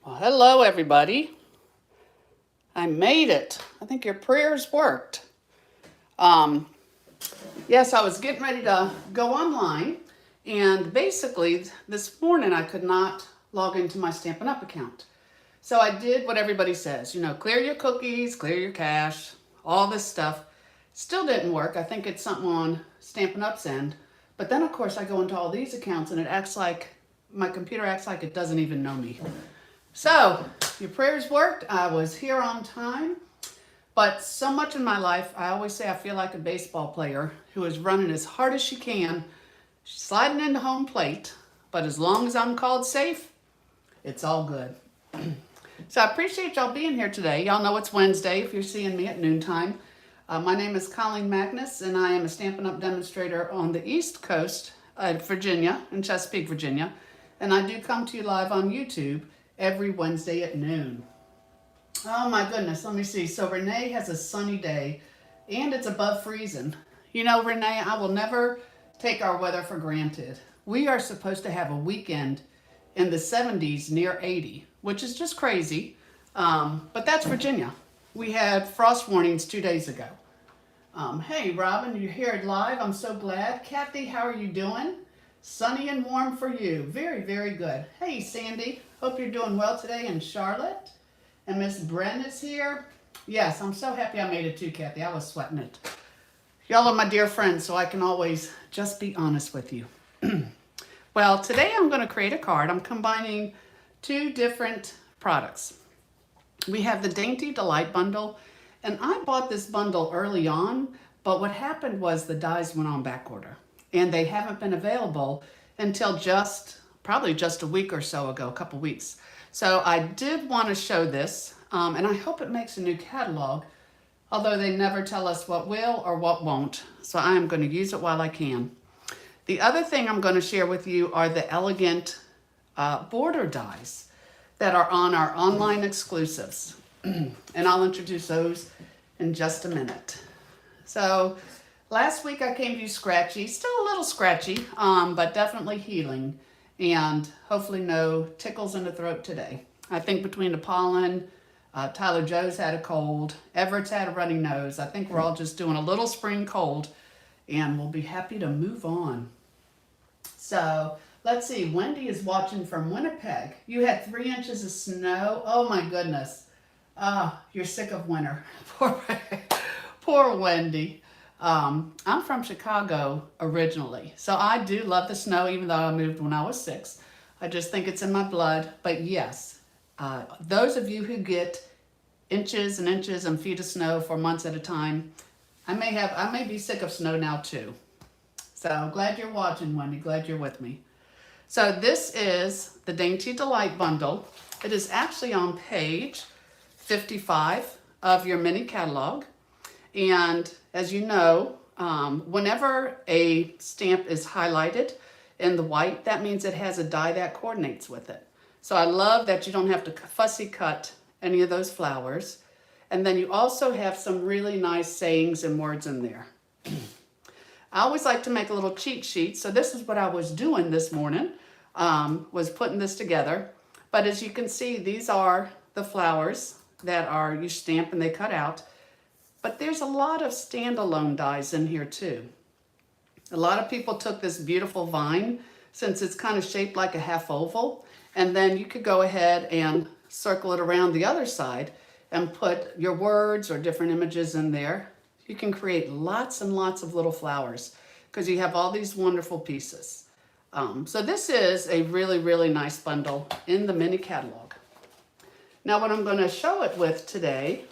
Well, hello, everybody. I made it. I think your prayers worked. Um, yes, I was getting ready to go online, and basically, this morning I could not log into my Stampin' Up account. So I did what everybody says, clear your cookies, clear your cache, all this stuff. Still didn't work. I think it's something on Stampin' Up's end. But then, of course, I go into all these accounts, and it acts like my computer acts like it doesn't even know me. So, your prayers worked. I was here on time. But so much in my life, I always say I feel like a baseball player who is running as hard as she can, sliding into home plate. But as long as I'm called safe, it's all good. So I appreciate y'all being here today. Y'all know it's Wednesday if you're seeing me at noontime. My name is Colleen Magnus, and I am a Stampin' Up! Demonstrator on the East Coast of Virginia, in Chesapeake, Virginia. And I do come to you live on YouTube every Wednesday at noon. Oh my goodness, let me see. So Renee has a sunny day and it's above freezing. Renee, I will never take our weather for granted. We are supposed to have a weekend in the 70s near 80, which is just crazy. But that's Virginia. We had frost warnings 2 days ago. Hey, Robin, you're here live. I'm so glad. Kathy, how are you doing? Sunny and warm for you. Very, very good. Hey, Sandy. Hope you're doing well today in Charlotte. And Miss Bren is here. Yes, I'm so happy I made it too, Kathy. I was sweating it. Y'all are my dear friends, so I can always just be honest with you. Well, today I'm going to create a card. I'm combining two different products. We have the Dainty Delight Bundle, and I bought this bundle early on, but what happened was the dies went on back order, and they haven't been available until probably just a week or so ago, a couple weeks. So I did want to show this, and I hope it makes a new catalog, although they never tell us what will or what won't. So I am going to use it while I can. The other thing I'm going to share with you are the elegant border dies that are on our online exclusives. And I'll introduce those in just a minute. So last week I came to you scratchy, still a little scratchy, but definitely healing. And hopefully no tickles in the throat today. I think between the pollen, Tyler Joe's had a cold, Everett's had a runny nose. I think we're all just doing a little spring cold, and we'll be happy to move on. So let's see, Wendy is watching from Winnipeg. You had 3 inches of snow. Oh my goodness. You're sick of winter. Poor Wendy. I'm from Chicago originally, so I do love the snow, even though I moved when I was 6. I just think it's in my blood. But yes, those of you who get inches and inches and feet of snow for months at a time, I may be sick of snow now too. So I'm glad you're watching, Wendy. Glad you're with me. So this is the Dainty Delight Bundle. It is actually on page 55 of your mini catalog. And as you know, whenever a stamp is highlighted in the white, that means it has a die that coordinates with it. So I love that you don't have to fussy cut any of those flowers. And then you also have some really nice sayings and words in there. I always like to make a little cheat sheet. So this is what I was doing this morning, was putting this together. But as you can see, these are the flowers that you stamp and they cut out. But there's a lot of standalone dies in here too. A lot of people took this beautiful vine, since it's kind of shaped like a half oval, and then you could go ahead and circle it around the other side and put your words or different images in there. You can create lots and lots of little flowers because you have all these wonderful pieces. So this is a really, really nice bundle in the mini catalog. Now what I'm going to show it with today,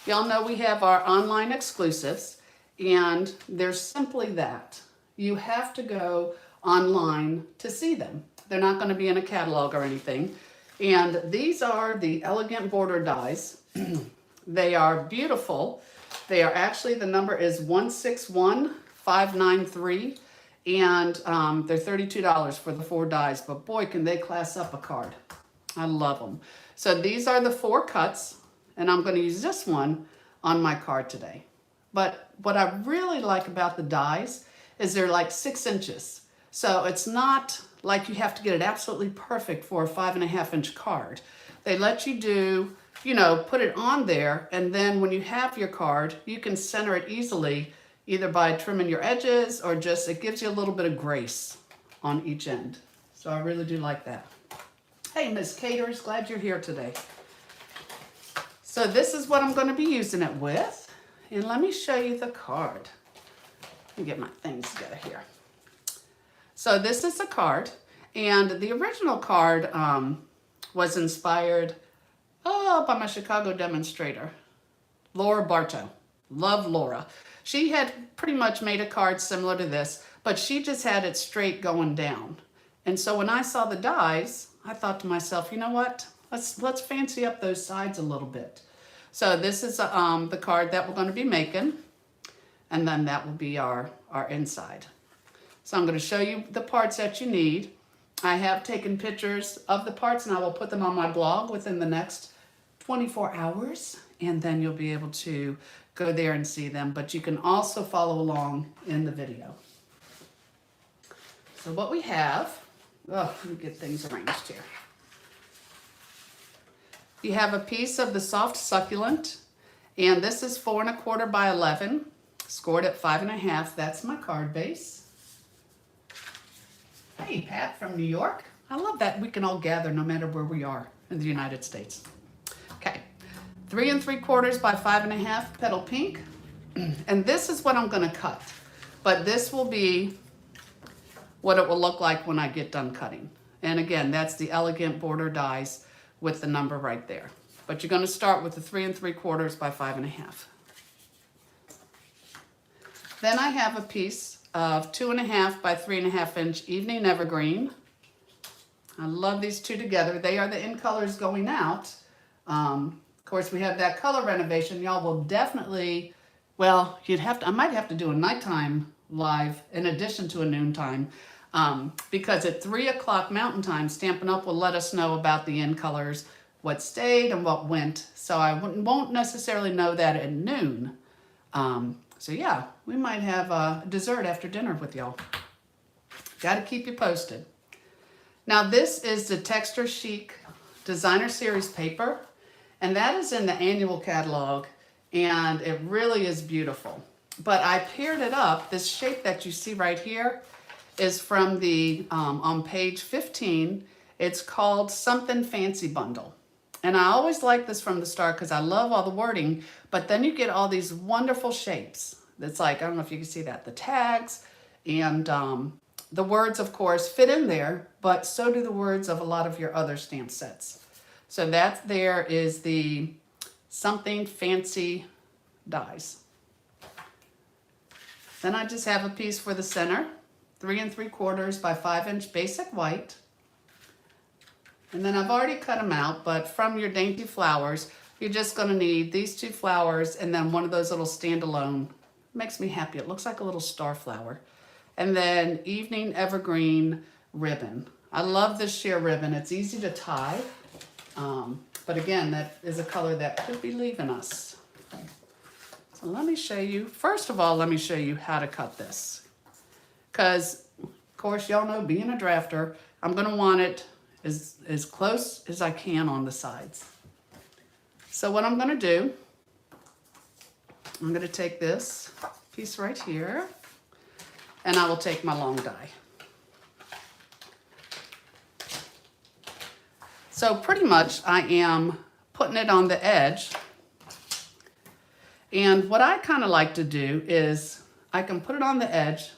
y'all know we have our online exclusives, and there's simply that. You have to go online to see them. They're not going to be in a catalog or anything. And these are the elegant border dies. They are beautiful. They are actually, the number is 161593, and they're $32 for the 4 dies, but boy, can they class up a card. I love them. So these are the 4 cuts, and I'm going to use this one on my card today. But what I really like about the dies is they're like 6 inches. So it's not like you have to get it absolutely perfect for a 5.5-inch card. They let you do, you know, put it on there, and then when you have your card, you can center it easily, either by trimming your edges or just, it gives you a little bit of grace on each end. So I really do like that. Hey, Miss Caters, glad you're here today. So this is what I'm going to be using it with. And let me show you the card. Let me get my things together here. So this is a card. And the original card was inspired by my Chicago demonstrator, Laura Bartow. Love Laura. She had pretty much made a card similar to this, but she just had it straight going down. And so when I saw the dies, I thought to myself, you know what? Let's fancy up those sides a little bit. So this is the card that we're going to be making, and then that will be our inside. So I'm going to show you the parts that you need. I have taken pictures of the parts, and I will put them on my blog within the next 24 hours, and then you'll be able to go there and see them, but you can also follow along in the video. So what we have, let me get things arranged here. You have a piece of the soft succulent, and this is 4 1/4 by 11, scored at 5 1/2. That's my card base. Hey, Pat from New York. I love that we can all gather no matter where we are in the United States. Okay, 3 3/4 by 5 1/2 petal pink, and this is what I'm going to cut. But this will be what it will look like when I get done cutting. And again, that's the elegant border dies with the number right there. But you're going to start with the 3 3/4 by 5 1/2. Then I have a piece of 2 1/2 by 3 1/2 inch evening evergreen. I love these two together. They are the in colors going out. Of course, we have that color renovation. Y'all will definitely, well, I might have to do a nighttime live in addition to a noontime, because at 3 o'clock Mountain Time, Stampin' Up will let us know about the in colors, what stayed and what went. So I won't necessarily know that at noon. So yeah, we might have a dessert after dinner with y'all. Got to keep you posted. Now this is the Texture Chic Designer Series paper, and that is in the annual catalog, and it really is beautiful. But I paired it up. This shape that you see right here is from the, on page 15, it's called Something Fancy Bundle. And I always like this from the start because I love all the wording, but then you get all these wonderful shapes. It's like, I don't know if you can see that, the tags and the words, of course, fit in there, but so do the words of a lot of your other stamp sets. So that there is the Something Fancy dies. Then I just have a piece for the center, 3 3/4 by 5 inch basic white. And then I've already cut them out, but from your dainty flowers, you're just going to need these 2 flowers and then one of those little standalone. Makes me happy. It looks like a little star flower. And then evening evergreen ribbon. I love this sheer ribbon. It's easy to tie. But again, that is a color that could be leaving us. So let me show you. First of all, let me show you how to cut this. Because, of course, y'all know, being a drafter, I'm going to want it as close as I can on the sides. So what I'm going to do, I'm going to take this piece right here, and I will take my long die. So pretty much I am putting it on the edge. And what I kind of like to do is I can put it on the edge.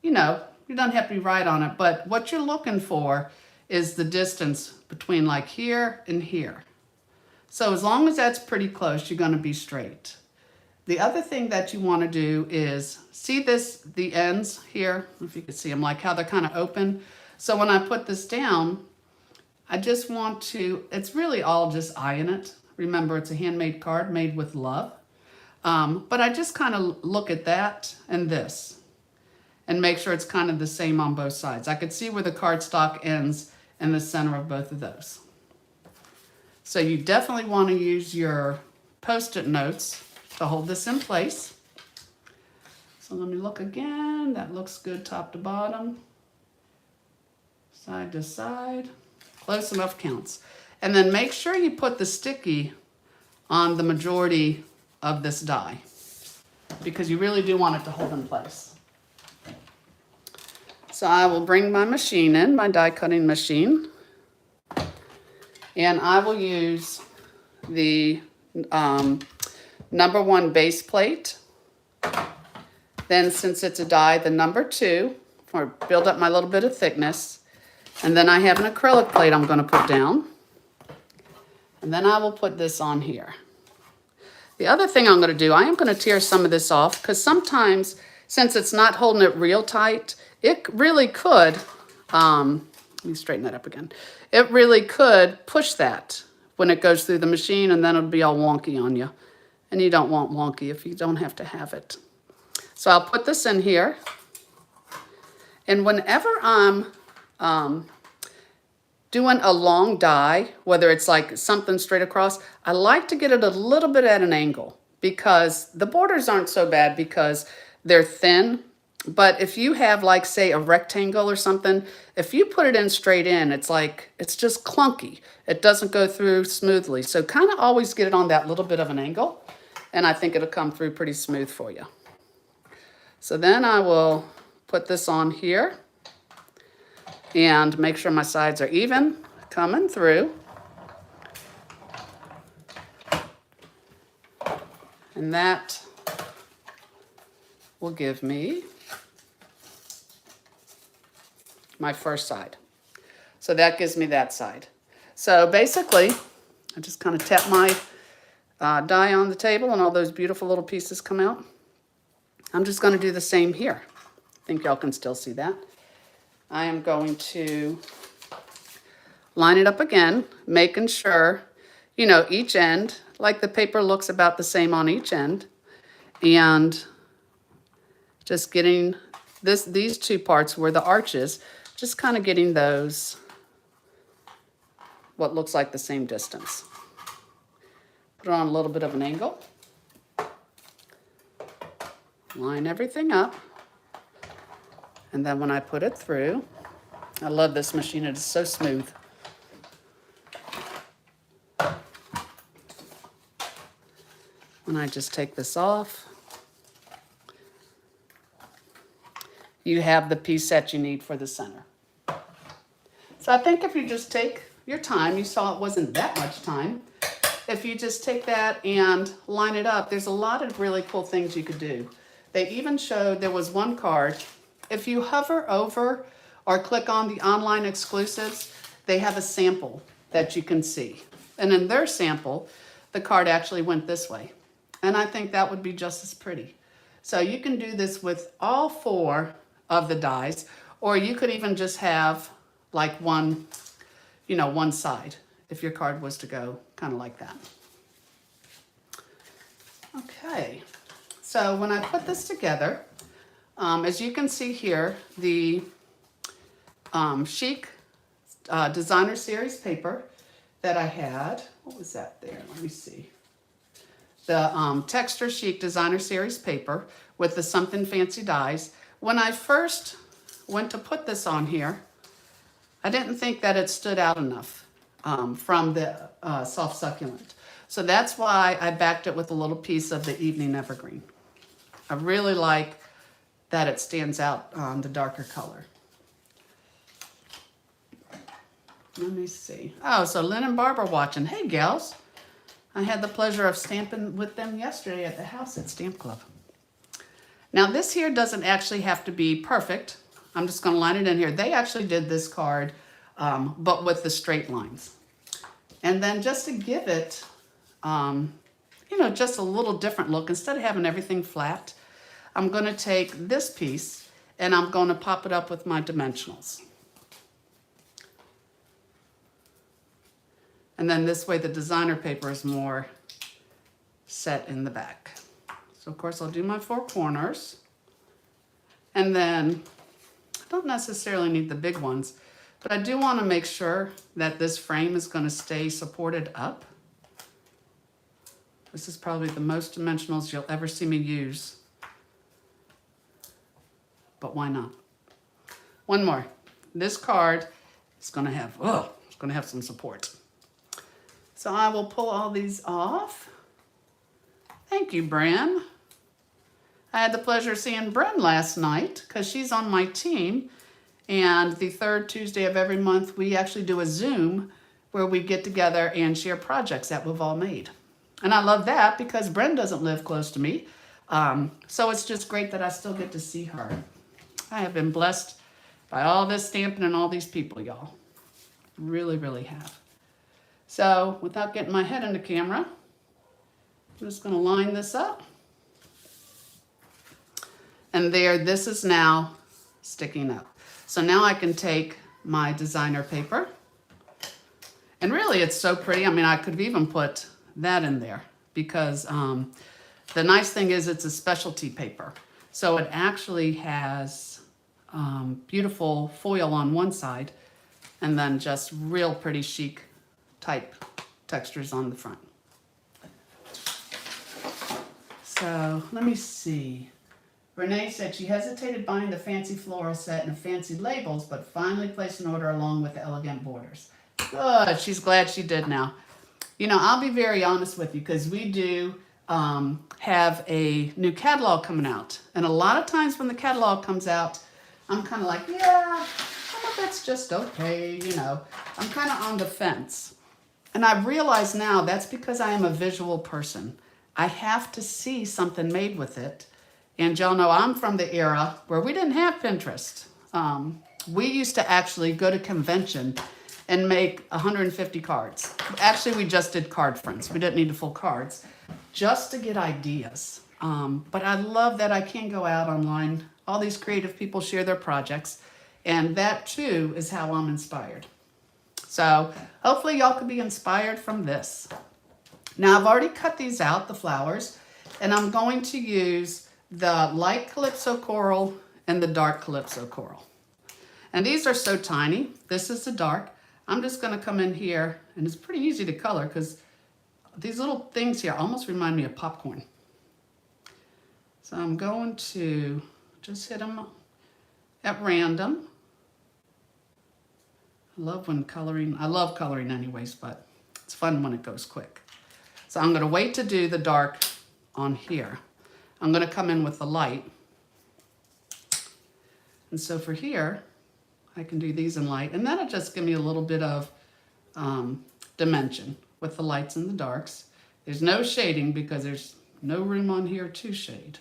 You know, you don't have to be right on it, but what you're looking for is the distance between like here and here. So as long as that's pretty close, you're going to be straight. The other thing that you want to do is, see this, the ends here, if you can see them, like how they're kind of open. So when I put this down, I just want to, it's really all just eyeing it. Remember, it's a handmade card made with love. But I just kind of look at that and this and make sure it's kind of the same on both sides. I could see where the cardstock ends in the center of both of those. So you definitely want to use your Post-it notes to hold this in place. So let me look again. That looks good top to bottom. Side to side. Close enough counts. And then make sure you put the sticky on the majority of this die, because you really do want it to hold in place. So I will bring my machine in, my die cutting machine, and I will use the number 1 base plate. Then, since it's a die, the number 2, or build up my little bit of thickness. And then I have an acrylic plate I'm going to put down. And then I will put this on here. The other thing I'm going to do, I am going to tear some of this off, because sometimes, since it's not holding it real tight, it really could, let me straighten that up again. It really could push that when it goes through the machine, and then it'll be all wonky on you. And you don't want wonky if you don't have to have it. So I'll put this in here. And whenever I'm doing a long die, whether it's like something straight across, I like to get it a little bit at an angle, because the borders aren't so bad because they're thin. But if you have, like, say, a rectangle or something, if you put it in straight in, it's like, it's just clunky. It doesn't go through smoothly. So kind of always get it on that little bit of an angle, and I think it'll come through pretty smooth for you. So then I will put this on here and make sure my sides are even coming through. And that will give me my first side. So that gives me that side. So basically, I just kind of tap my die on the table and all those beautiful little pieces come out. I'm just going to do the same here. I think y'all can still see that. I am going to line it up again, making sure, you know, each end, like the paper looks about the same on each end. And just getting these 2 parts where the arch is, just kind of getting those, what looks like the same distance. Put it on a little bit of an angle. Line everything up. And then when I put it through, I love this machine, it is so smooth. When I just take this off, you have the piece that you need for the center. So I think if you just take your time, you saw it wasn't that much time. If you just take that and line it up, there's a lot of really cool things you could do. They even showed, there was one card, if you hover over or click on the online exclusives, they have a sample that you can see. And in their sample, the card actually went this way. And I think that would be just as pretty. So you can do this with all 4 of the dies, or you could even just have like one, you know, one side, if your card was to go kind of like that. Okay, so when I put this together, as you can see here, the Chic Designer Series paper that I had, what was that there? Let me see. The Texture Chic Designer Series paper with the Something Fancy dies. When I first went to put this on here, I didn't think that it stood out enough from the Soft Succulent. So that's why I backed it with a little piece of the Evening Evergreen. I really like that it stands out on the darker color. Let me see. Oh, so Lynn and Barb are watching. Hey, gals. I had the pleasure of stamping with them yesterday at the house at Stamp Club. Now, this here doesn't actually have to be perfect. I'm just going to line it in here. They actually did this card, but with the straight lines. And then just to give it, you know, just a little different look, instead of having everything flat, I'm going to take this piece and I'm going to pop it up with my dimensionals. And then this way the designer paper is more set in the back. So of course I'll do my 4 corners. And then I don't necessarily need the big ones, but I do want to make sure that this frame is going to stay supported up. This is probably the most dimensionals you'll ever see me use. But why not? One more. This card it's gonna have some support. So I will pull all these off. Thank you, Bren. I had the pleasure of seeing Bren last night because she's on my team. And the third Tuesday of every month, we actually do a Zoom where we get together and share projects that we've all made. And I love that because Bren doesn't live close to me. So it's just great that I still get to see her. I have been blessed by all this stamping and all these people, y'all. Really, really have. So without getting my head in the camera, I'm just gonna line this up. And there, this is now sticking up. So now I can take my designer paper. And really it's so pretty. I mean, I could have even put that in there because the nice thing is it's a specialty paper. So it actually has beautiful foil on one side and then just real pretty chic type textures on the front. So let me see. Renee said she hesitated buying the fancy floral set and the fancy labels, but finally placed an order along with the elegant borders. Good, she's glad she did now. You know, I'll be very honest with you because we do have a new catalog coming out. And a lot of times when the catalog comes out, I'm kind of like, yeah, some of it's just okay, you know. I'm kind of on the fence. And I realize now that's because I am a visual person. I have to see something made with it. And y'all know I'm from the era where we didn't have Pinterest. We used to actually go to convention and make 150 cards. Actually, we just did card friends. We didn't need the full cards just to get ideas. But I love that I can go out online. All these creative people share their projects. And that too is how I'm inspired. So hopefully y'all could be inspired from this. Now I've already cut these out, the flowers, and I'm going to use the light Calypso coral and the dark Calypso coral. And these are so tiny. This is the dark. I'm just gonna come in here, and it's pretty easy to color because these little things here almost remind me of popcorn. So I'm going to just hit them at random. I love coloring anyways, but it's fun when it goes quick. So I'm gonna wait to do the dark on here. I'm gonna come in with the light. And so for here, I can do these in light, and that'll just give me a little bit of dimension with the lights and the darks. There's no shading because there's no room on here to shade.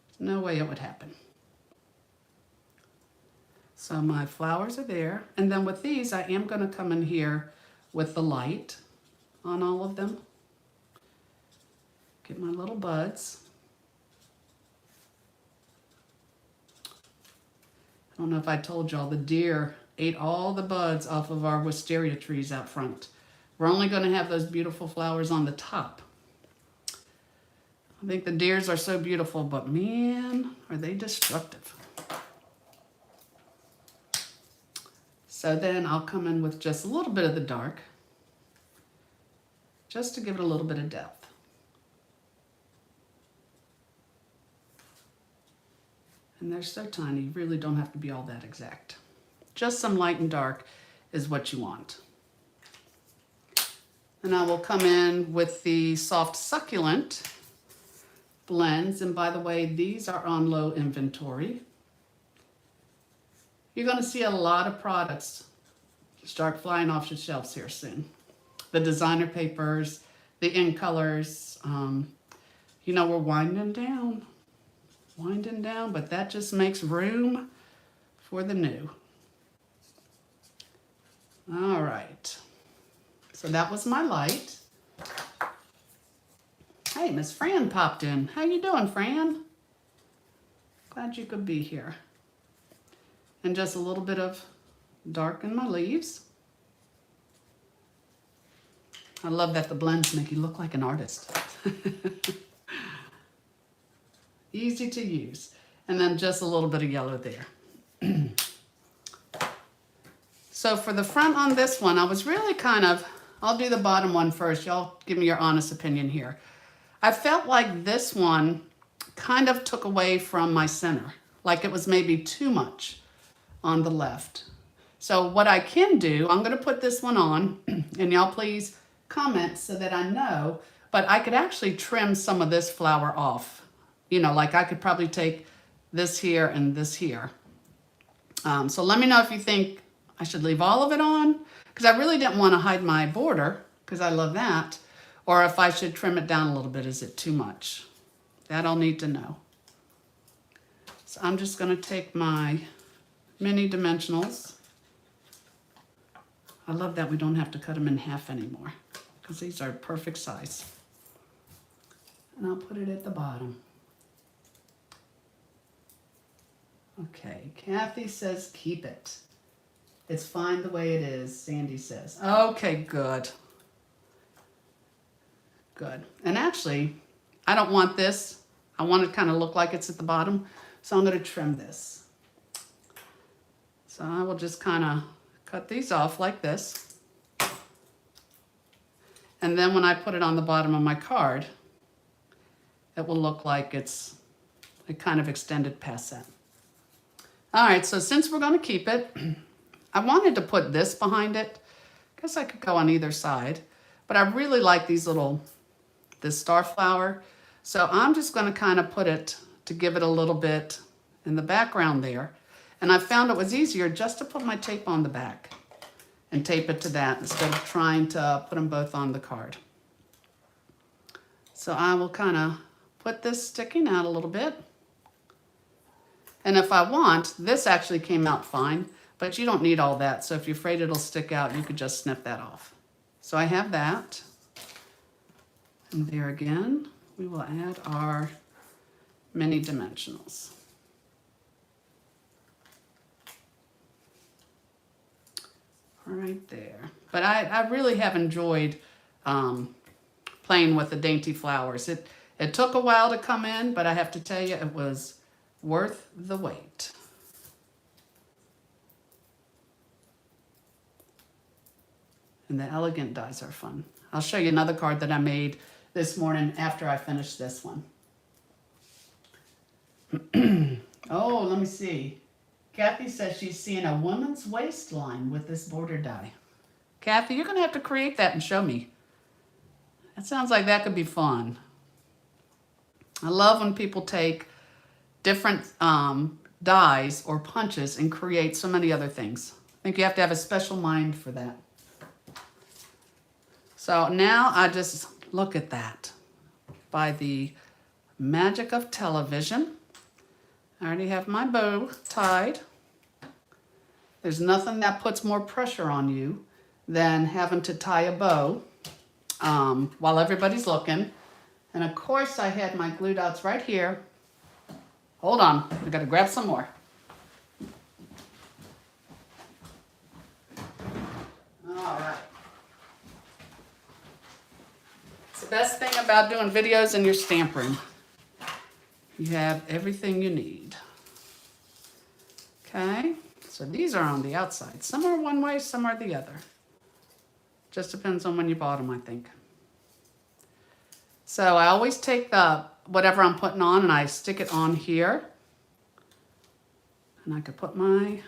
There's no way it would happen. So my flowers are there. And then with these, I am gonna come in here with the light on all of them. Get my little buds. I don't know if I told y'all, the deer ate all the buds off of our wisteria trees out front. We're only gonna have those beautiful flowers on the top. I think the deers are so beautiful, but man, are they destructive. So then I'll come in with just a little bit of the dark, just to give it a little bit of depth. And they're so tiny, you really don't have to be all that exact. Just some light and dark is what you want. And I will come in with the soft succulent blends. And by the way, these are on low inventory. You're gonna see a lot of products start flying off the shelves here soon. The designer papers, the in colors, you know, we're winding down, but that just makes room for the new. All right, so that was my light. Hey, Miss Fran popped in. How you doing, Fran? Glad you could be here. And just a little bit of dark in my leaves. I love that the blends make you look like an artist. Easy to use. And then just a little bit of yellow there. So for the front on this one, I was really I'll do the bottom one first. Y'all give me your honest opinion here. I felt like this one kind of took away from my center. Like it was maybe too much on the left. So what I can do, I'm going to put this one on, and y'all please comment so that I know, but I could actually trim some of this flower off. You know, like I could probably take this here and this here. So let me know if you think I should leave all of it on, because I really didn't want to hide my border, because I love that, or if I should trim it down a little bit. Is it too much? That I'll need to know. So I'm just going to take my mini dimensionals. I love that we don't have to cut them in half anymore, because these are perfect size. And I'll put it at the bottom. Okay, Kathy says keep it. It's fine the way it is, Sandy says. Okay, good. Good. And actually, I don't want this. I want it to kind of look like it's at the bottom, so I'm going to trim this. So I will just kind of cut these off like this. And then when I put it on the bottom of my card, it will look like it's kind of extended past that. All right, so since we're going to keep it, I wanted to put this behind it. I guess I could go on either side, but I really like these this star flower. So I'm just going to kind of put it to give it a little bit in the background there. And I found it was easier just to put my tape on the back and tape it to that instead of trying to put them both on the card. So I will kind of put this sticking out a little bit. And if I want, this actually came out fine, but you don't need all that. So if you're afraid it'll stick out, you could just snip that off. So I have that. And there again, we will add our mini dimensionals. Right there. But I really have enjoyed playing with the dainty flowers. It took a while to come in, but I have to tell you, it was worth the wait. And the elegant dies are fun. I'll show you another card that I made this morning after I finished this one. Oh, let me see. Kathy says she's seeing a woman's waistline with this border die. Kathy, you're going to have to create that and show me. That sounds like that could be fun. I love when people take different dies or punches and create so many other things. I think you have to have a special mind for that. So now I just look at that. By the magic of television, I already have my bow tied. There's nothing that puts more pressure on you than having to tie a bow while everybody's looking. And of course I had my glue dots right here. Hold on, I gotta grab some more. All right. It's the best thing about doing videos in your stamp room. You have everything you need. Okay, so these are on the outside. Some are one way, some are the other. Just depends on when you bought them, I think. So I always take the whatever I'm putting on and I stick it on here. And I could put my,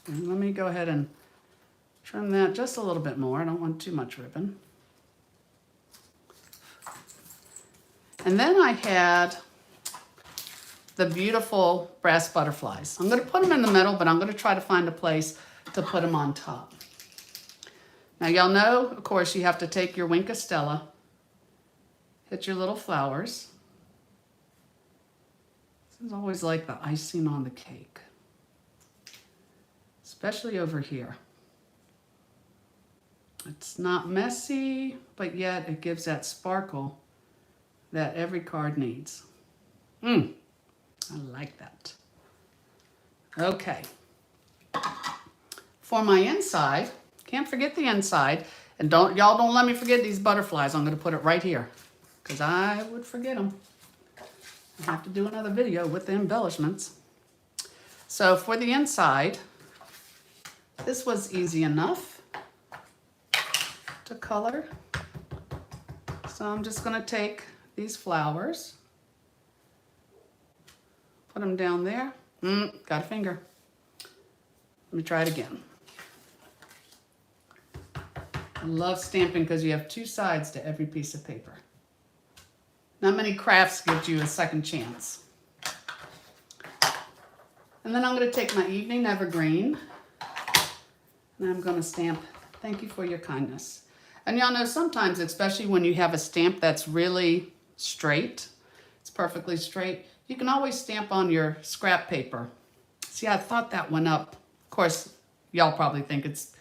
and let me go ahead and trim that just a little bit more. I don't want too much ribbon. And then I had the beautiful brass butterflies. I'm going to put them in the middle, but I'm going to try to find a place to put them on top. Now y'all know, of course, you have to take your Wink of Stella, hit your little flowers. This is always like the icing on the cake, especially over here. It's not messy, but yet it gives that sparkle that every card needs. I like that. Okay. For my inside, can't forget the inside, and y'all don't let me forget these butterflies. I'm going to put it right here because I would forget them. I have to do another video with the embellishments. So for the inside, this was easy enough to color. So I'm just going to take these flowers, put them down there. Got a finger. Let me try it again. I love stamping because you have two sides to every piece of paper. Not many crafts give you a second chance. And then I'm going to take my evening evergreen and I'm going to stamp, thank you for your kindness. And y'all know sometimes, especially when you have a stamp that's really straight, it's perfectly straight, you can always stamp on your scrap paper. See, I thought that went up. Of course, y'all probably think it's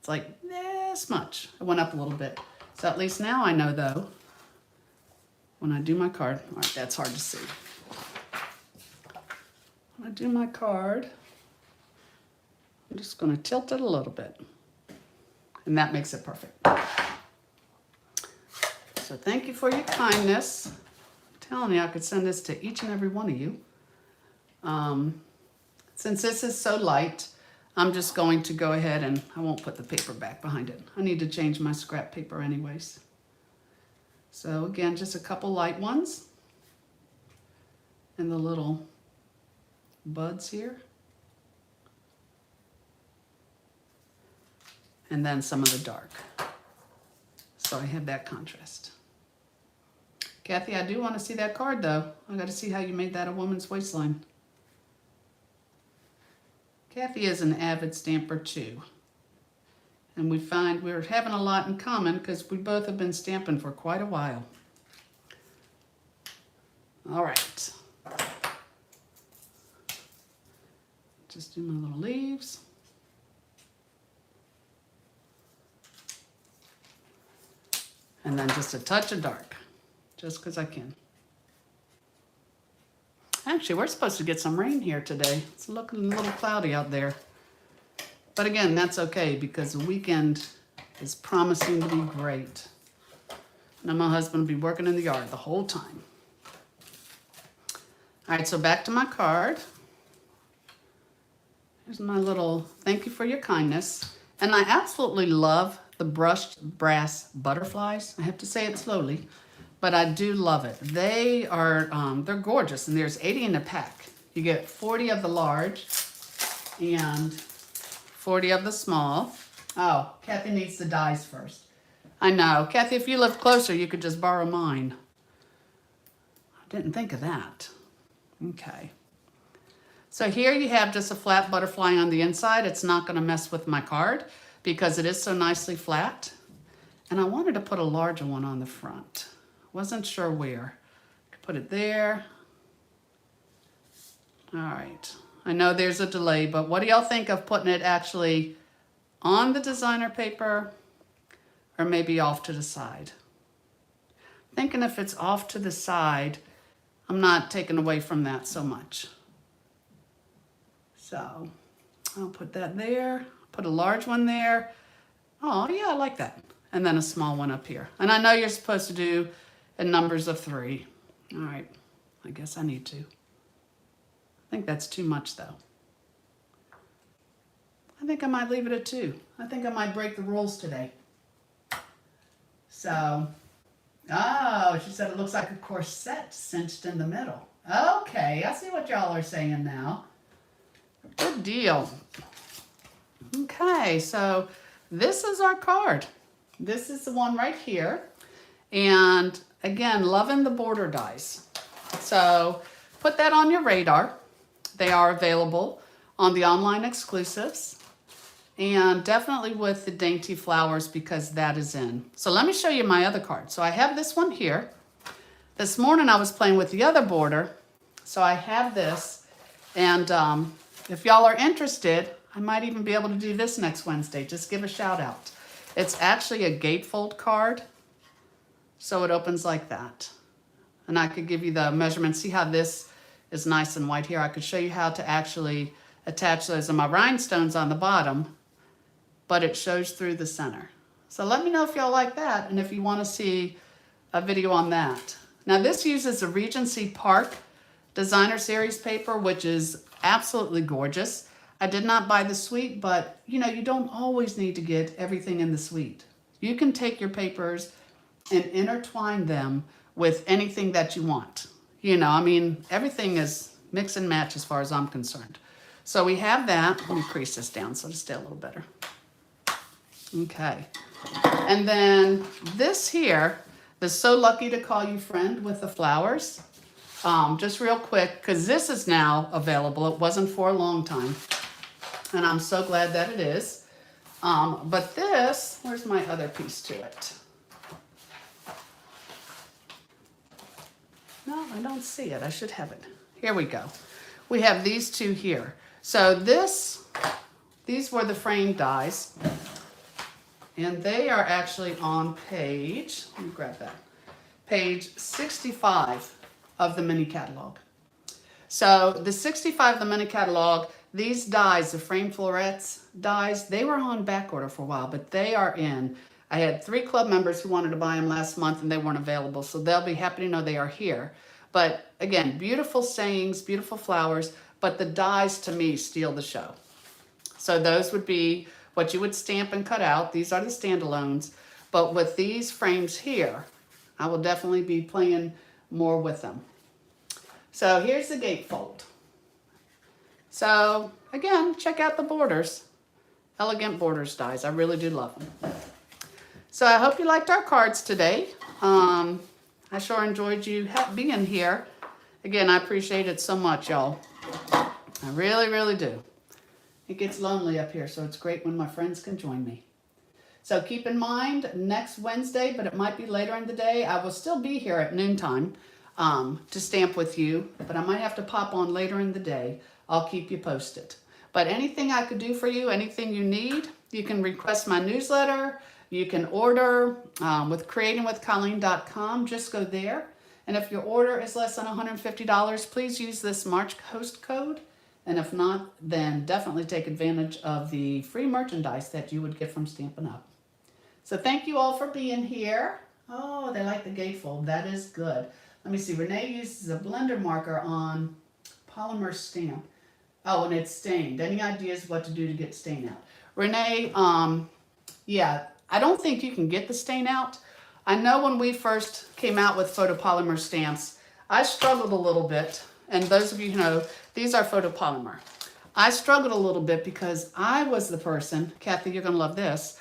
like this much. It went up a little bit. So at least now I know though, when I do my card, all right, that's hard to see. When I do my card, I'm just going to tilt it a little bit. And that makes it perfect. So thank you for your kindness. I'm telling you, I could send this to each and every one of you. Since this is so light, I'm just going to go ahead and I won't put the paper back behind it. I need to change my scrap paper anyways. So again, just a couple light ones. And the little buds here. And then some of the dark. So I have that contrast. Kathy, I do want to see that card though. I got to see how you made that a woman's waistline. Kathy is an avid stamper too. And we find we're having a lot in common because we both have been stamping for quite a while. All right. Just do my little leaves. And then just a touch of dark, just because I can. Actually, we're supposed to get some rain here today. It's looking a little cloudy out there. But again, that's okay because the weekend is promising to be great. And my husband will be working in the yard the whole time. All right, so back to my card. Here's my little thank you for your kindness. And I absolutely love the brushed brass butterflies. I have to say it slowly, but I do love it. They are, they're gorgeous, and there's 80 in a pack. You get 40 of the large and 40 of the small. Oh, Kathy needs the dies first. I know. Kathy, if you lived closer, you could just borrow mine. I didn't think of that. Okay. So here you have just a flat butterfly on the inside. It's not going to mess with my card because it is so nicely flat. And I wanted to put a larger one on the front. Wasn't sure where. Put it there. All right. I know there's a delay, but what do y'all think of putting it actually on the designer paper or maybe off to the side? Thinking if it's off to the side, I'm not taking away from that so much. So I'll put that there, put a large one there. Oh yeah, I like that. And then a small one up here. And I know you're supposed to do in numbers of 3. All right, I guess I need to. I think that's too much though. I think I might leave it at 2. I think I might break the rules today. So, oh, she said it looks like a corset cinched in the middle. Okay, I see what y'all are saying now. Good deal. Okay, so this is our card. This is the one right here. And again, loving the border dies. So put that on your radar. They are available on the online exclusives. And definitely with the dainty flowers because that is in. So let me show you my other card. So I have this one here. This morning I was playing with the other border. So I have this. And if y'all are interested, I might even be able to do this next Wednesday. Just give a shout out. It's actually a gatefold card. So it opens like that. And I could give you the measurement. See how this is nice and white here. I could show you how to actually attach those. And my rhinestones on the bottom, but it shows through the center. So let me know if y'all like that and if you want to see a video on that. Now this uses a Regency Park Designer Series paper, which is absolutely gorgeous. I did not buy the suite, but you know, you don't always need to get everything in the suite. You can take your papers and intertwine them with anything that you want. You know, I mean, everything is mix and match as far as I'm concerned. So we have that. Let me crease this down so it'll stay a little better. Okay. And then this here, the So Lucky to Call You Friend with the flowers. Just real quick, because this is now available. It wasn't for a long time. And I'm so glad that it is. But this, where's my other piece to it? No, I don't see it. I should have it. Here we go. We have these two here. So these were the frame dies. And they are actually on page, let me grab that, page 65 of the mini catalog. So the 65 of the mini catalog, these dies, the frame florets dies, they were on back order for a while, but they are in. I had 3 club members who wanted to buy them last month and they weren't available, so they'll be happy to know they are here. But again, beautiful sayings, beautiful flowers, but the dies to me steal the show. So those would be what you would stamp and cut out. These are the standalones, but with these frames here, I will definitely be playing more with them. So here's the gatefold. So again, check out the borders. Elegant borders dies. I really do love them. So I hope you liked our cards today. I sure enjoyed you being here. Again, I appreciate it so much, y'all. I really, really do. It gets lonely up here, so it's great when my friends can join me. So keep in mind, next Wednesday, but it might be later in the day, I will still be here at noontime to stamp with you, but I might have to pop on later in the day. I'll keep you posted. But anything I could do for you, anything you need, you can request my newsletter. You can order with creatingwithcolleen.com. Just go there. And if your order is less than $150, please use this March host code. And if not, then definitely take advantage of the free merchandise that you would get from Stampin' Up. So thank you all for being here. Oh, they like the gatefold. That is good. Let me see. Renee uses a blender marker on polymer stamp. Oh, and it's stained. Any ideas what to do to get stain out? Renee, yeah, I don't think you can get the stain out. I know when we first came out with photopolymer stamps, I struggled a little bit. And those of you who know, these are photopolymer. I struggled a little bit because I was the person, Kathy, you're gonna love this.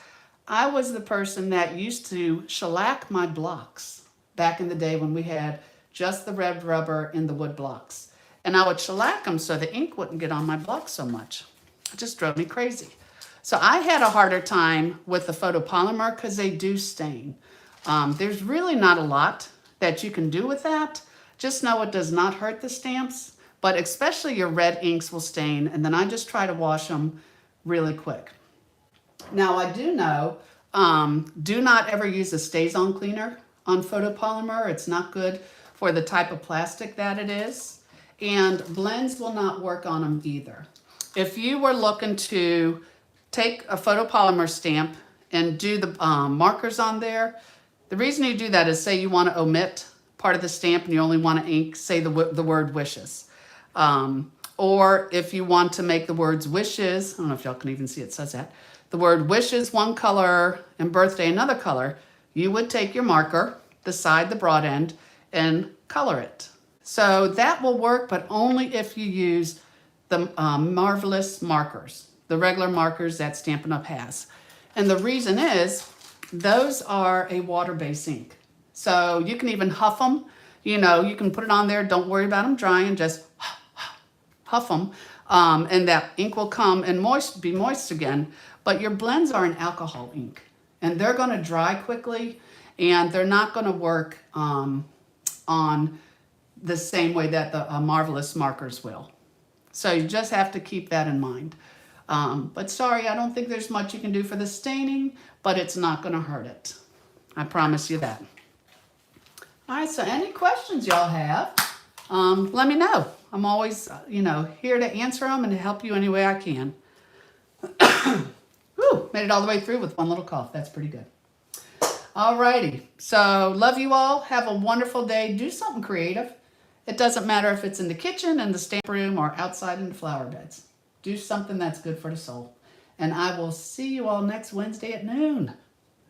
I was the person that used to shellac my blocks back in the day when we had just the red rubber in the wood blocks. And I would shellac them so the ink wouldn't get on my blocks so much. It just drove me crazy. So I had a harder time with the photopolymer because they do stain. There's really not a lot that you can do with that. Just know it does not hurt the stamps, but especially your red inks will stain, and then I just try to wash them really quick. Now I do know, do not ever use a Stay-On cleaner on photopolymer. It's not good for the type of plastic that it is, and blends will not work on them either. If you were looking to take a photopolymer stamp and do the markers on there, the reason you do that is say you want to omit part of the stamp and you only want to ink, say the word wishes. Or if you want to make the words wishes, I don't know if y'all can even see it says that, the word wishes one color and birthday another color, you would take your marker, the side, the broad end, and color it. So that will work, but only if you use the Marvelous markers, the regular markers that Stampin' Up! Has. And the reason is, those are a water-based ink. So you can even huff them. You know, you can put it on there. Don't worry about them drying. Just huff them. And that ink will come and be moist again. But your blends are an alcohol ink. And they're going to dry quickly. And they're not going to work on the same way that the Marvelous markers will. So you just have to keep that in mind. But sorry, I don't think there's much you can do for the staining. But it's not going to hurt it. I promise you that. All right, so any questions y'all have, let me know. I'm always, here to answer them and to help you any way I can. Whew, made it all the way through with one little cough. That's pretty good. All righty, so love you all. Have a wonderful day. Do something creative. It doesn't matter if it's in the kitchen, in the stamp room, or outside in the flower beds. Do something that's good for the soul. And I will see you all next Wednesday at noon.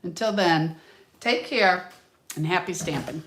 Until then, take care and happy stamping.